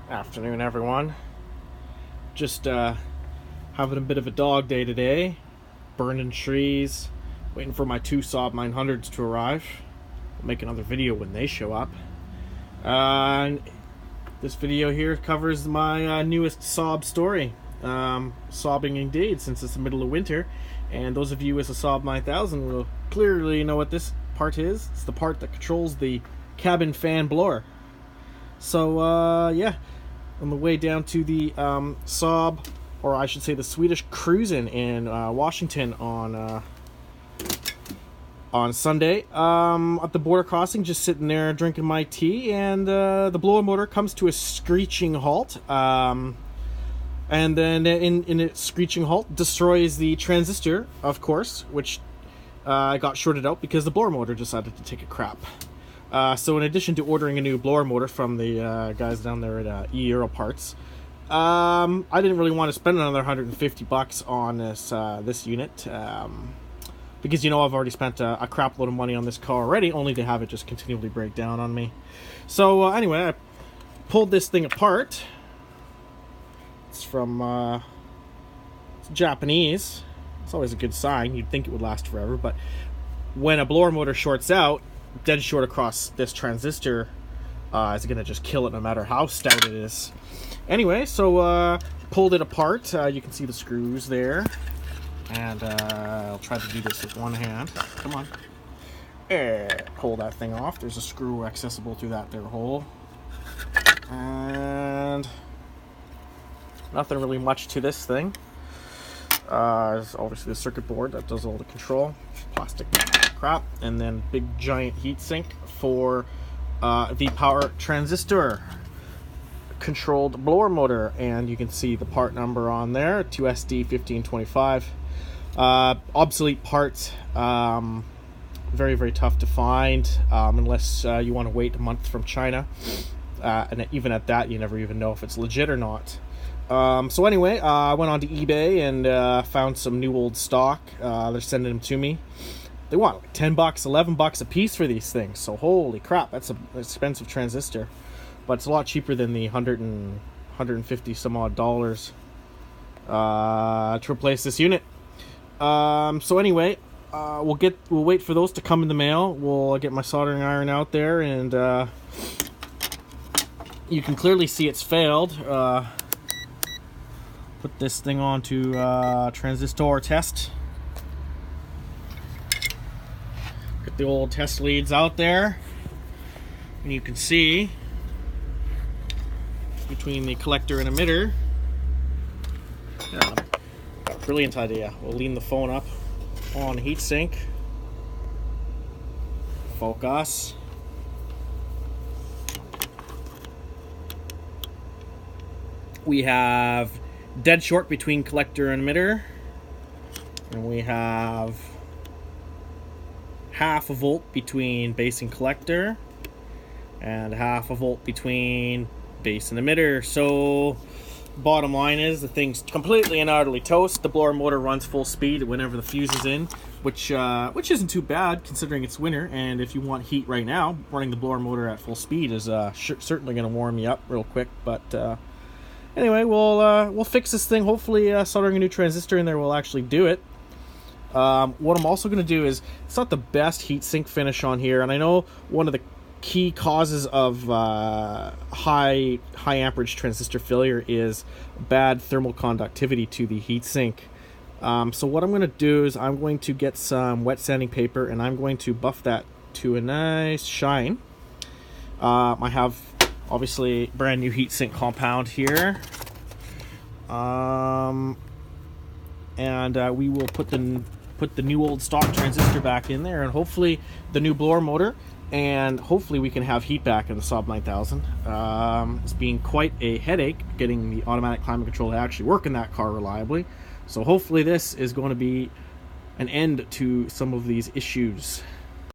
Afternoon, everyone. Just having a bit of a dog day today. Burning trees, waiting for my two Saab 900s to arrive. I'll make another video when they show up. This video here covers my newest Saab story. Sobbing indeed, since it's the middle of winter. And those of you with a Saab 9000 will clearly know what this part is. It's the part that controls the cabin fan blower. So, yeah. On the way down to the Saab, or I should say the Swedish Cruisin' in Washington on Sunday. At the border crossing, just sitting there drinking my tea, and the blower motor comes to a screeching halt. And then in its screeching halt, destroys the transistor, of course, which got shorted out because the blower motor decided to take a crap. So in addition to ordering a new blower motor from the guys down there at Euro Parts, I didn't really want to spend another $150 on this unit, because I've already spent a crap load of money on this car already, only to have it just continually break down on me. So anyway, I pulled this thing apart. It's from it's Japanese. It's always a good sign. You'd think it would last forever, but when a blower motor shorts out, dead short across this transistor, is going to just kill it no matter how stout it is. Anyway, so pulled it apart. You can see the screws there. And I'll try to do this with one hand. Come on. Pull that thing off. There's a screw accessible through that there hole. And nothing really much to this thing. There's obviously the circuit board that does all the control. Plastic crap, and then big giant heatsink for the power transistor controlled blower motor, and you can see the part number on there, 2SD1525. Obsolete parts, very, very tough to find, unless you want to wait a month from China, and even at that, you never even know if it's legit or not. So anyway, I went on to eBay and found some new old stock. They're sending them to me. They want like $10, $11 a piece for these things. So holy crap, that's an expensive transistor. But it's a lot cheaper than the $150 some odd dollars to replace this unit. So anyway, we'll wait for those to come in the mail. We'll get my soldering iron out there, and you can clearly see it's failed. Put this thing on to transistor test. Get the old test leads out there, and you can see between the collector and emitter. Yeah, brilliant idea. We'll lean the phone up on heatsink. Focus. We have dead short between collector and emitter, and we have half a volt between base and collector, and half a volt between base and emitter. So bottom line is the thing's completely and utterly toast. The blower motor runs full speed whenever the fuse is in, which isn't too bad considering it's winter, and if you want heat right now, running the blower motor at full speed is certainly going to warm you up real quick. But anyway, we'll fix this thing. Hopefully soldering a new transistor in there will actually do it. What I'm also going to do is, it's not the best heatsink finish on here, and I know one of the key causes of high amperage transistor failure is bad thermal conductivity to the heatsink. So what I'm going to do is I'm going to get some wet sanding paper, and I'm going to buff that to a nice shine. I have obviously brand new heatsink compound here, and we will put the new old stock transistor back in there, and hopefully the new blower motor, and hopefully we can have heat back in the Saab 9000. It's been quite a headache getting the automatic climate control to actually work in that car reliably, so hopefully this is going to be an end to some of these issues.